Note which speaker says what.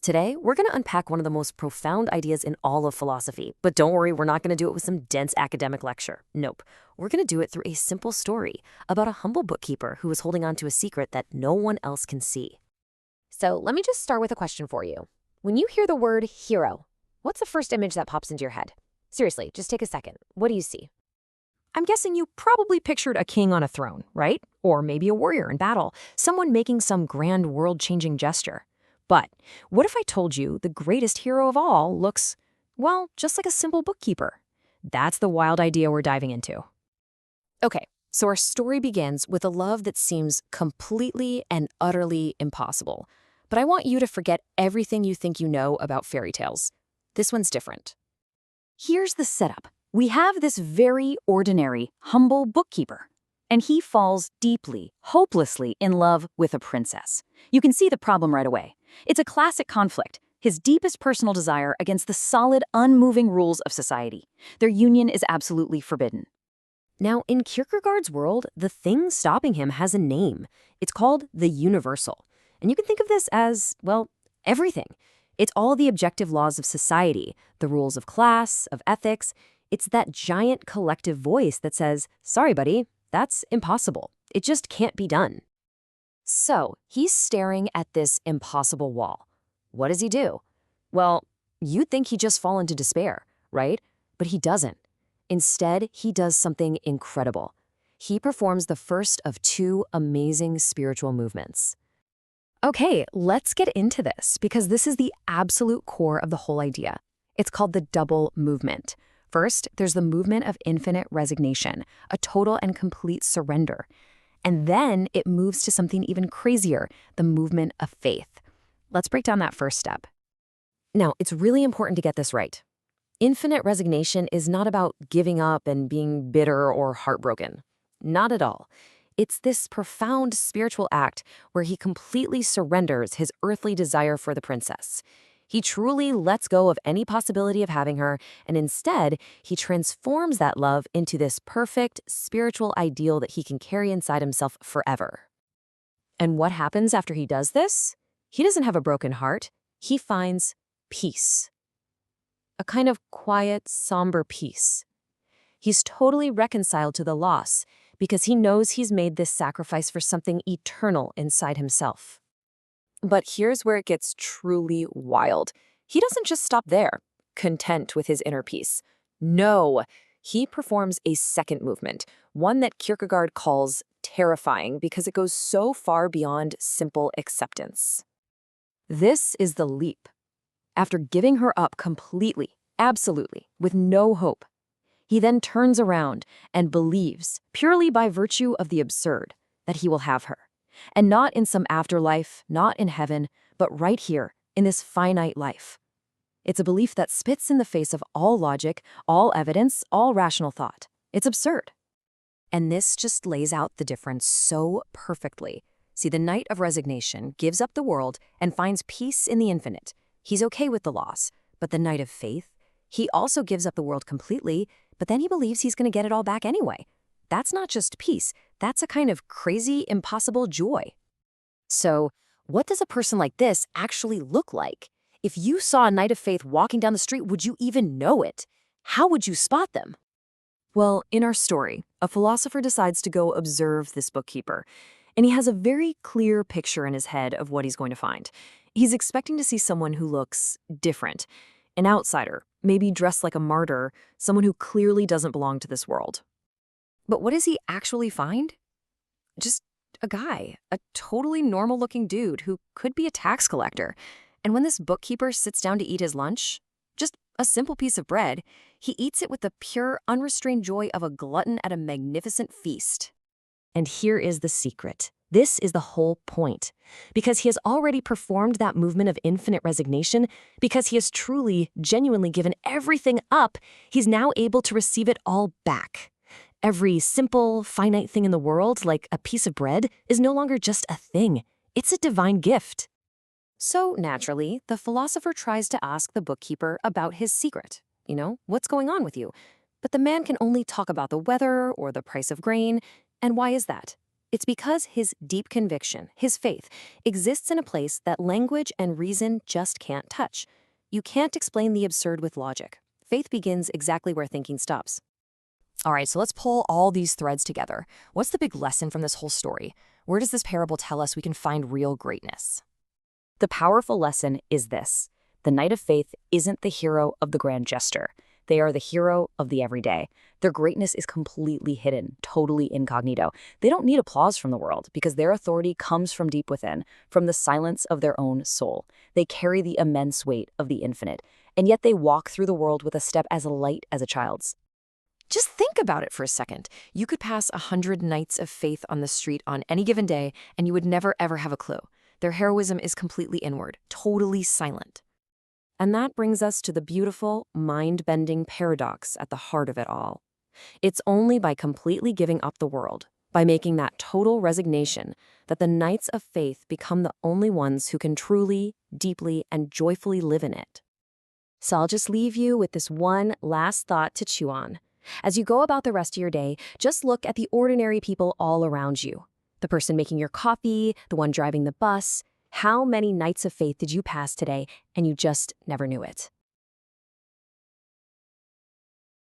Speaker 1: Today, we're going to unpack one of the most profound ideas in all of philosophy. But don't worry, we're not going to do it with some dense academic lecture. Nope. We're going to do it through a simple story about a humble bookkeeper who is holding on to a secret that no one else can see.
Speaker 2: So let me just start with a question for you. When you hear the word hero, what's the first image that pops into your head? Seriously, just take a second. What do you see?
Speaker 3: I'm guessing you probably pictured a king on a throne, right? Or maybe a warrior in battle, someone making some grand world-changing gesture. But what if I told you the greatest hero of all looks, well, just like a simple bookkeeper? That's the wild idea we're diving into.
Speaker 1: Okay, so our story begins with a love that seems completely and utterly impossible. But I want you to forget everything you think you know about fairy tales. This one's different.
Speaker 4: Here's the setup. We have this very ordinary, humble bookkeeper, and he falls deeply, hopelessly in love with a princess. You can see the problem right away. It's a classic conflict, his deepest personal desire against the solid, unmoving rules of society. Their union is absolutely forbidden.
Speaker 1: Now, in Kierkegaard's world, the thing stopping him has a name. It's called the universal. And you can think of this as, well, everything. It's all the objective laws of society, the rules of class, of ethics. It's that giant collective voice that says, sorry, buddy, that's impossible. It just can't be done. So he's staring at this impossible wall. What does he do? Well, you'd think he'd just fall into despair, right? But he doesn't. Instead, he does something incredible. He performs the first of two amazing spiritual movements. Okay, let's get into this because this is the absolute core of the whole idea. It's called the double movement. First, there's the movement of infinite resignation, a total and complete surrender. And then it moves to something even crazier, the movement of faith. Let's break down that first step. Now, it's really important to get this right. Infinite resignation is not about giving up and being bitter or heartbroken. Not at all. It's this profound spiritual act where he completely surrenders his earthly desire for the princess. He truly lets go of any possibility of having her, and instead, he transforms that love into this perfect spiritual ideal that he can carry inside himself forever. And what happens after he does this? He doesn't have a broken heart. He finds peace. A kind of quiet, somber peace. He's totally reconciled to the loss because he knows he's made this sacrifice for something eternal inside himself. But here's where it gets truly wild. He doesn't just stop there, content with his inner peace. No, he performs a second movement, one that Kierkegaard calls terrifying because it goes so far beyond simple acceptance. This is the leap. After giving her up completely, absolutely, with no hope, he then turns around and believes, purely by virtue of the absurd, that he will have her. And not in some afterlife, not in heaven, but right here, in this finite life. It's a belief that spits in the face of all logic, all evidence, all rational thought. It's absurd. And this just lays out the difference so perfectly. See, the knight of resignation gives up the world and finds peace in the infinite. He's okay with the loss. But the knight of faith, he also gives up the world completely, but then he believes he's going to get it all back anyway. That's not just peace. That's a kind of crazy, impossible joy. So, what does a person like this actually look like? If you saw a knight of faith walking down the street, would you even know it? How would you spot them? Well, in our story, a philosopher decides to go observe this bookkeeper, and he has a very clear picture in his head of what he's going to find. He's expecting to see someone who looks different, an outsider, maybe dressed like a martyr, someone who clearly doesn't belong to this world. But what does he actually find? Just a guy, a totally normal-looking dude who could be a tax collector. And when this bookkeeper sits down to eat his lunch, just a simple piece of bread, he eats it with the pure, unrestrained joy of a glutton at a magnificent feast. And here is the secret. This is the whole point. Because he has already performed that movement of infinite resignation, because he has truly, genuinely given everything up, he's now able to receive it all back. Every simple, finite thing in the world, like a piece of bread, is no longer just a thing. It's a divine gift. So naturally, the philosopher tries to ask the bookkeeper about his secret. What's going on with you? But the man can only talk about the weather or the price of grain. And why is that? It's because his deep conviction, his faith, exists in a place that language and reason just can't touch. You can't explain the absurd with logic. Faith begins exactly where thinking stops.
Speaker 3: All right, so let's pull all these threads together. What's the big lesson from this whole story? Where does this parable tell us we can find real greatness?
Speaker 4: The powerful lesson is this: the knight of faith isn't the hero of the grand gesture. They are the hero of the everyday. Their greatness is completely hidden, totally incognito. They don't need applause from the world because their authority comes from deep within, from the silence of their own soul. They carry the immense weight of the infinite, and yet they walk through the world with a step as light as a child's.
Speaker 3: Just think about it for a second. You could pass 100 knights of faith on the street on any given day, and you would never ever have a clue. Their heroism is completely inward, totally silent.
Speaker 1: And that brings us to the beautiful, mind-bending paradox at the heart of it all. It's only by completely giving up the world, by making that total resignation, that the knights of faith become the only ones who can truly, deeply, and joyfully live in it. So I'll just leave you with this one last thought to chew on. As you go about the rest of your day, just look at the ordinary people all around you. The person making your coffee, the one driving the bus. How many knights of faith did you pass today and you just never knew it?